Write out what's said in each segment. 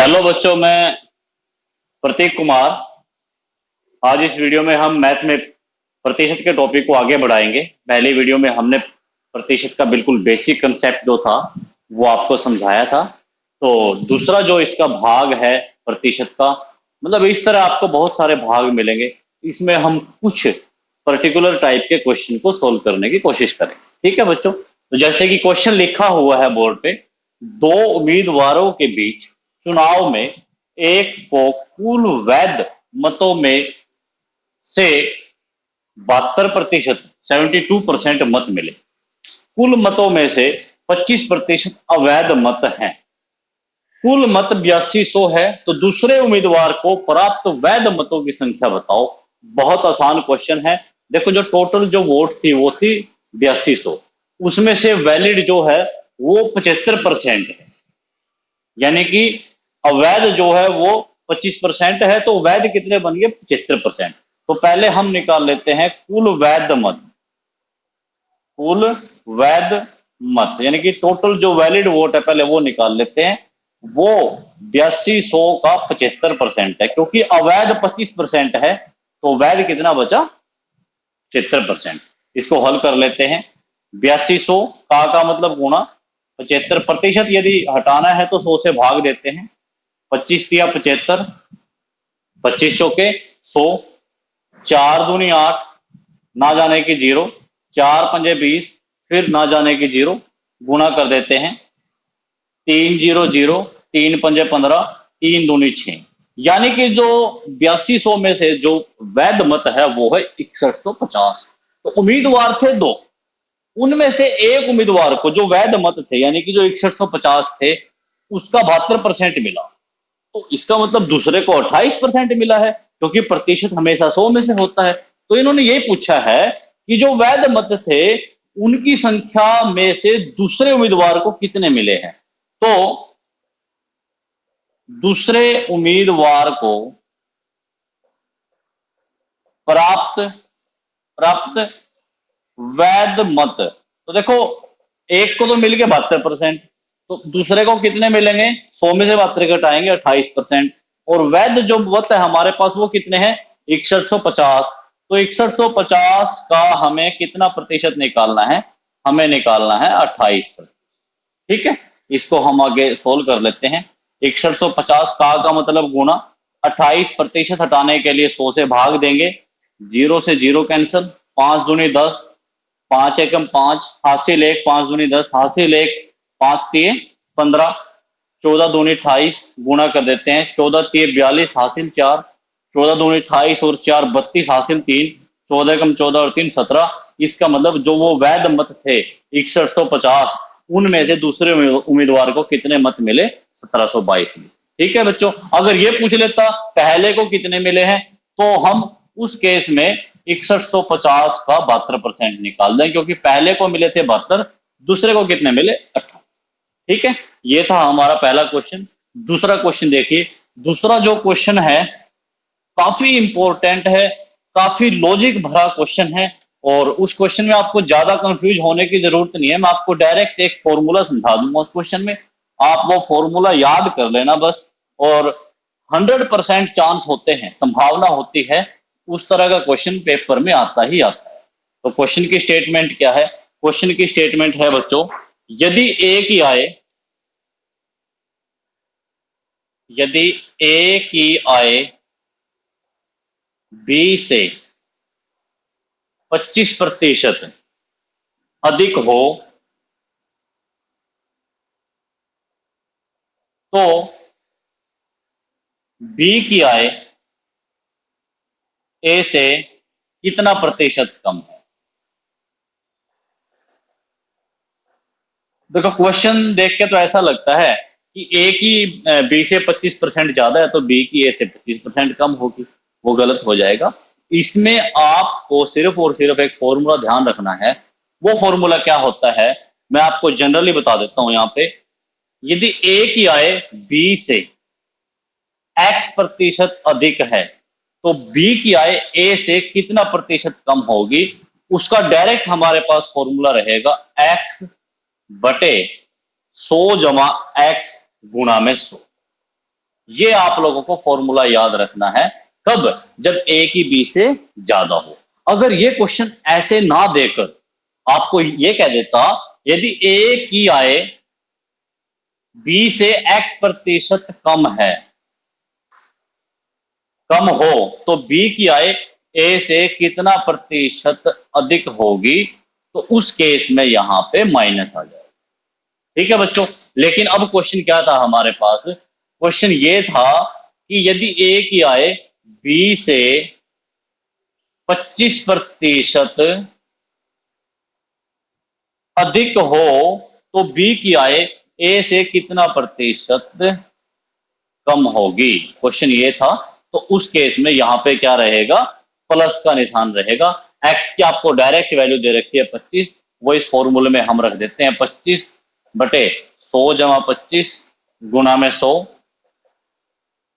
Hello बच्चों, मैं प्रतीक कुमार। आज इस वीडियो में हम मैथ में प्रतिशत के टॉपिक को आगे बढ़ाएंगे। पहली वीडियो में हमने प्रतिशत का बिल्कुल बेसिक कंसेप्ट जो था वो आपको समझाया था। तो दूसरा जो इसका भाग है प्रतिशत का, मतलब इस तरह आपको बहुत सारे भाग मिलेंगे। इसमें हम कुछ पर्टिकुलर टाइप के क्वेश्चन को सोल्व करने की कोशिश करेंगे। ठीक है बच्चों, तो जैसे कि क्वेश्चन लिखा हुआ है बोर्ड पे, दो उम्मीदवारों के बीच चुनाव में एक को कुल वैध मतों में से 72% 72% मत मिले। कुल मतों में से 25% अवैध मत हैं। कुल मत 8200 है, तो दूसरे उम्मीदवार को प्राप्त वैध मतों की संख्या बताओ। बहुत आसान क्वेश्चन है। देखो, जो टोटल जो वोट थी वो थी 8200, उसमें से वैलिड जो है वो 75% है, यानी कि अवैध जो है वो 25% है, तो वैध कितने बन गए? 75%। तो पहले हम निकाल लेते हैं कुल वैध मत। कुल वैध मत यानी कि टोटल जो वैलिड वोट है पहले वो निकाल लेते हैं। वो 8200 का 75% है, क्योंकि अवैध 25% है, तो वैध कितना बचा? 75%। इसको हल कर लेते हैं। 8200 का मतलब गुणा 75%। यदि हटाना है तो 100 से भाग देते हैं। 25 दिया 75, 2500 के 100, 4 दूनी 8, ना जाने की 0, 4 पंजे 20, फिर ना जाने की 0, गुणा कर देते हैं। 3 0 0, 3 पंजे 15, 3 दूनी 6, यानी कि जो 8200 में से जो वैध मत है वो है 6150। तो उम्मीदवार थे दो, उनमें से एक उम्मीदवार को जो वैध मत थे यानी कि जो 6150 थे उसका 72% मिला। तो इसका मतलब दूसरे को 28% मिला है, क्योंकि प्रतिशत हमेशा 100 में से होता है। तो इन्होंने ये पूछा है कि जो वैध मत थे उनकी संख्या में से दूसरे उम्मीदवार को कितने मिले हैं। तो दूसरे उम्मीदवार को प्राप्त प्राप्त वैध मत, तो देखो, एक को तो मिल गए 72%, तो दूसरे को कितने मिलेंगे? 100 में से 72 घटाएंगे 28%। और वैध जो मत है हमारे पास वो कितने हैं? 6150। तो 6150 का हमें कितना प्रतिशत निकालना है? हमें निकालना है 28%। ठीक है, इसको हम आगे सोल्व कर लेते हैं। 6150 का मतलब गुणा 28%, हटाने के लिए 100 से भाग देंगे। 0 से 0 कैंसिल, 5 दूनी 10, 5 एकम 5, हासिल 1, 5 दूनी 10, हासिल 1, 5 तिये 15, 14 दूनी 28, गुणा कर देते हैं। 14 तिये 42, हासिल 4, 14 दूनी 28 और 4 32, हासिल 3, 14 एकम 14 और 3 17। इसका मतलब जो वो वैध मत थे 6150, उनमें से दूसरे उम्मीदवार को कितने मत मिले? 1722 मिले। ठीक है बच्चों, अगर ये पूछ लेता पहले को कितने मिले हैं, तो हम उस केस में 6150 का 72% निकाल दें, क्योंकि पहले को मिले थे 72, दूसरे को कितने मिले? 18। ठीक है, ये था हमारा पहला क्वेश्चन। दूसरा क्वेश्चन देखिए। दूसरा जो क्वेश्चन है काफी इंपॉर्टेंट है, काफी लॉजिक भरा क्वेश्चन है। और उस क्वेश्चन में आपको ज्यादा कंफ्यूज होने की जरूरत नहीं है। मैं आपको डायरेक्ट एक फॉर्मूला समझा दूंगा उस क्वेश्चन में, आप वो फॉर्मूला याद कर लेना बस। और 100% चांस होते हैं, संभावना होती है उस तरह का क्वेश्चन पेपर में आता ही आता है। तो क्वेश्चन की स्टेटमेंट क्या है? क्वेश्चन की स्टेटमेंट है बच्चों, यदि ए की आय यदि ए की आय बी से 25% अधिक हो तो बी की आय ए से कितना प्रतिशत कम है? देखो, क्वेश्चन देख के तो ऐसा लगता है कि ए की बी से 25% ज्यादा है, तो बी की ए से 25% कम होगी। वो गलत हो जाएगा। इसमें आपको सिर्फ और सिर्फ एक फॉर्मूला ध्यान रखना है। वो फॉर्मूला क्या होता है मैं आपको जनरली बता देता हूं। यहाँ पे यदि ए की आय बी से x% अधिक है, तो बी की आय ए से कितना प्रतिशत कम होगी? उसका डायरेक्ट हमारे पास फॉर्मूला रहेगा x बटे 100 जमा x गुणा में 100। ये आप लोगों को फॉर्मूला याद रखना है। कब? जब ए की बी से ज्यादा हो। अगर ये क्वेश्चन ऐसे ना देकर आपको ये कह देता यदि ए की आय बी से x प्रतिशत कम है, कम हो, तो बी की आय ए से कितना प्रतिशत अधिक होगी, तो उस केस में यहां पे माइनस आ जाएगा। ठीक है बच्चों। लेकिन अब क्वेश्चन क्या था हमारे पास? क्वेश्चन ये था कि यदि ए की आय बी से 25% अधिक हो तो बी की आय ए से कितना प्रतिशत कम होगी। क्वेश्चन ये था। तो उस केस में यहां पे क्या रहेगा? प्लस का निशान रहेगा। एक्स की आपको डायरेक्ट वैल्यू दे रखी है 25, वो इस फॉर्मूले में हम रख देते हैं 25 बटे 100 जमा 25 गुना में 100,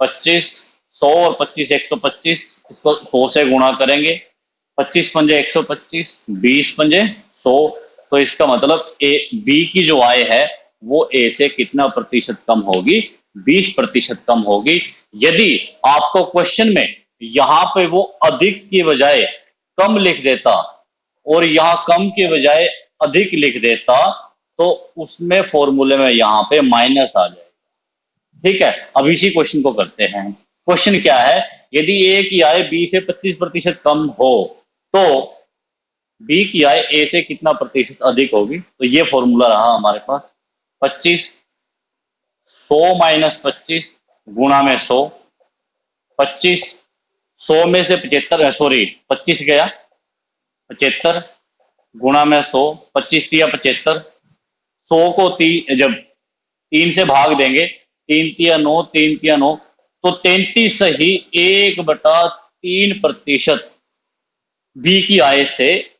25 100 और 25 125, इसको 100 से गुणा करेंगे। 25 पंजे 125, 20 पंजे 100। तो इसका मतलब ए बी की जो आय है वो ए से कितना प्रतिशत कम होगी? 20% कम होगी। यदि आपको क्वेश्चन में यहां पे वो अधिक की बजाय कम लिख देता और यहां कम के बजाय अधिक लिख देता तो उसमें फॉर्मूले में यहां पे माइनस आ जाएगा। ठीक है। अब इसी क्वेश्चन को करते हैं। क्वेश्चन क्या है? यदि ए की आय बी से 25% कम हो तो बी की आय ए से कितना प्रतिशत अधिक होगी? तो ये फॉर्मूला रहा हमारे पास 25 100 माइनस 25 गुणा में 100, 25 100 में से 75 सॉरी 25 गया 75 गुणा में 100, 25 दिया 75, 100 को जब 3 से भाग देंगे, 3 तिया 9, 3 तिया 9, तो 33 सही 1/3% बी की आय से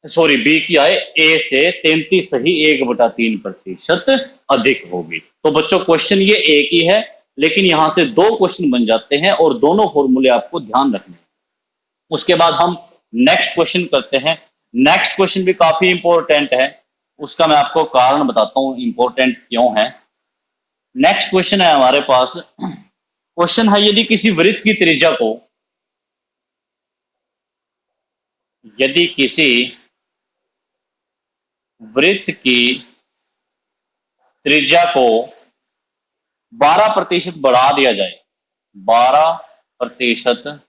सॉरी बी की आय ए से 33 सही 1/3% अधिक होगी। तो बच्चों क्वेश्चन ये एक ही है, लेकिन यहां से दो क्वेश्चन बन जाते हैं और दोनों फॉर्मूले आपको ध्यान रखने हैं। उसके बाद हम नेक्स्ट क्वेश्चन करते हैं। नेक्स्ट क्वेश्चन भी काफी इंपॉर्टेंट है, उसका मैं आपको कारण बताता हूं इंपॉर्टेंट क्यों है। नेक्स्ट क्वेश्चन है हमारे पास। क्वेश्चन है यदि किसी वृत्त की त्रिज्या को यदि किसी वृत्त की त्रिज्या को 12% बढ़ा दिया जाए, 12%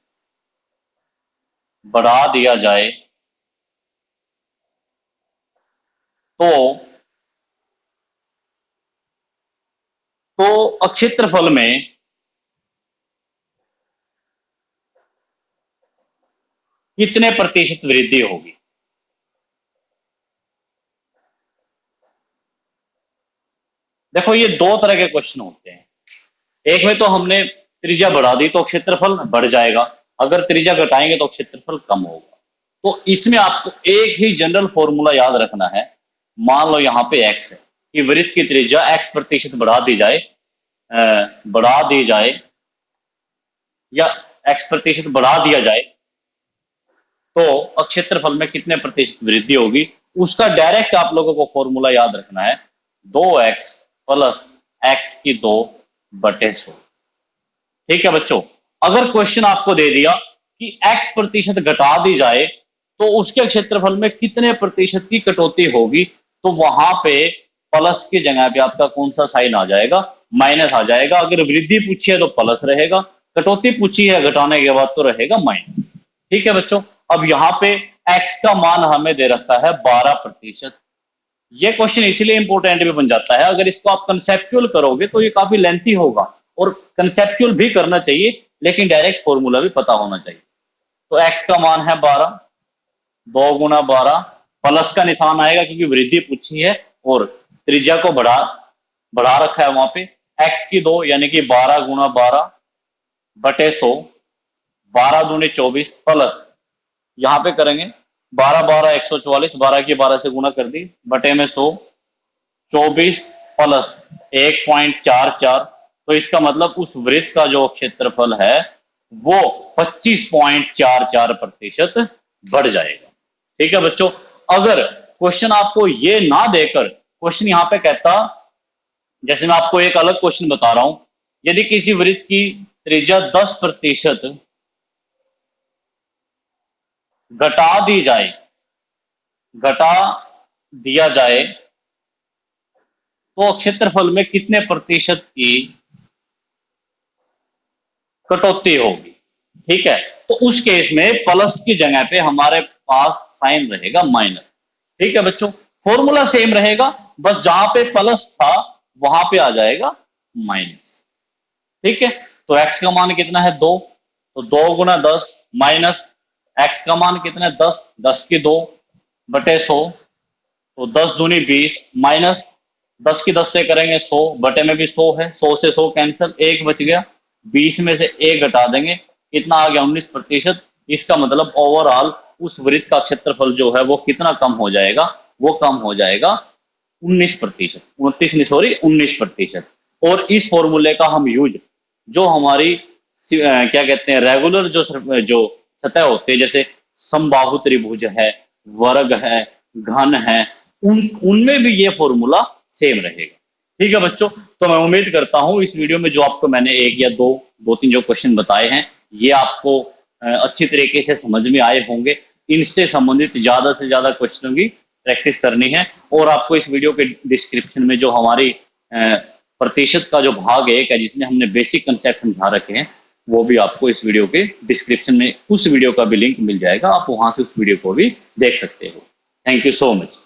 बढ़ा दिया जाए तो क्षेत्रफल में कितने प्रतिशत वृद्धि होगी? देखो ये दो तरह के क्वेश्चन होते हैं। एक में तो हमने त्रिज्या बढ़ा दी तो क्षेत्रफल बढ़ जाएगा, अगर त्रिज्या घटाएंगे तो क्षेत्रफल कम होगा। तो इसमें आपको एक ही जनरल फॉर्मूला याद रखना है। मान लो यहाँ पे x है कि वृत्त की त्रिज्या x% बढ़ा दी जाए या x% बढ़ा दिया जाए तो क्षेत्रफल में कितने प्रतिशत वृद्धि होगी, उसका डायरेक्ट आप लोगों को फॉर्मूला याद रखना है 2x प्लस x की 2 बटे 100। ठीक है बच्चों। अगर क्वेश्चन आपको दे दिया कि x% घटा दी जाए तो उसके क्षेत्रफल में कितने प्रतिशत की कटौती होगी, तो वहां पे प्लस की जगह पे आपका कौन सा साइन आ जाएगा? माइनस आ जाएगा। अगर वृद्धि पूछी है तो प्लस रहेगा, कटौती पूछी है घटाने के बाद तो रहेगा माइनस। ठीक है बच्चों। अब यहाँ पे x का मान हमें दे रखा है 12%। ये क्वेश्चन इसीलिए इंपॉर्टेंट भी बन जाता है, अगर इसको आप कंसेप्चुअल करोगे तो ये काफी लेंथी होगा और कंसेप्चुअल भी करना चाहिए, लेकिन डायरेक्ट फॉर्मूला भी पता होना चाहिए। तो x का मान है 12, 2 गुना 12, प्लस का निशान आएगा क्योंकि वृद्धि पूछी है और त्रिज्या को बढ़ा बढ़ा रखा है वहां पे। x की 2 यानी कि 12 गुना 12 बटे 100, 12 दूनी 24 प्लस यहाँ पे करेंगे 12 12 144, 12 की 12 से गुणा कर दी बटे में 100, 24 प्लस 1.44। तो इसका मतलब उस वृत्त का जो क्षेत्रफल है वो 25.44% बढ़ जाएगा। ठीक है बच्चों। अगर क्वेश्चन आपको ये ना देकर क्वेश्चन यहाँ पे कहता, जैसे मैं आपको एक अलग क्वेश्चन बता रहा हूं यदि किसी वृत्त की त्रिज्या 10% घटा दी जाए, घटा दिया जाए, तो क्षेत्रफल में कितने प्रतिशत की कटौती होगी। ठीक है, तो उस केस में प्लस की जगह पे हमारे पास साइन रहेगा माइनस। ठीक है बच्चों, फॉर्मूला सेम रहेगा, बस जहां पे प्लस था वहां पे आ जाएगा माइनस। ठीक है, तो x का मान कितना है 2, तो 2 × 10 माइनस x का मान कितना है 10, 10 की 2/100, तो 10 दूनी 20 माइनस 10 की 10 से करेंगे 100, बटे में भी 100 है, 100 से 100 कैंसिल, एक बच गया, 20 में से एक घटा देंगे, कितना आ गया 19%। इसका मतलब ओवरऑल उस वृत्त का क्षेत्रफल जो है वो कितना कम हो जाएगा, वो कम हो जाएगा 19%, 29 नहीं सॉरी 19%। और इस फॉर्मूले का हम यूज जो हमारी क्या कहते हैं रेगुलर जो सतह होते हैं, जैसे समबाहु त्रिभुज है, वर्ग है, घन है, उनमें भी ये फॉर्मूला सेम रहेगा। ठीक है बच्चों, तो मैं उम्मीद करता हूं इस वीडियो में जो आपको मैंने एक या दो तीन जो क्वेश्चन बताए हैं ये आपको अच्छी तरीके से समझ में आए होंगे। इनसे संबंधित ज्यादा से ज्यादा क्वेश्चनों की प्रैक्टिस करनी है, और आपको इस वीडियो के डिस्क्रिप्शन में जो हमारी प्रतिशत का जो भाग एक है जिसमें हमने बेसिक कंसेप्ट समझा रखे हैं, वो भी आपको इस वीडियो के डिस्क्रिप्शन में उस वीडियो का भी लिंक मिल जाएगा, आप वहां से उस वीडियो को भी देख सकते हो। Thank you so much.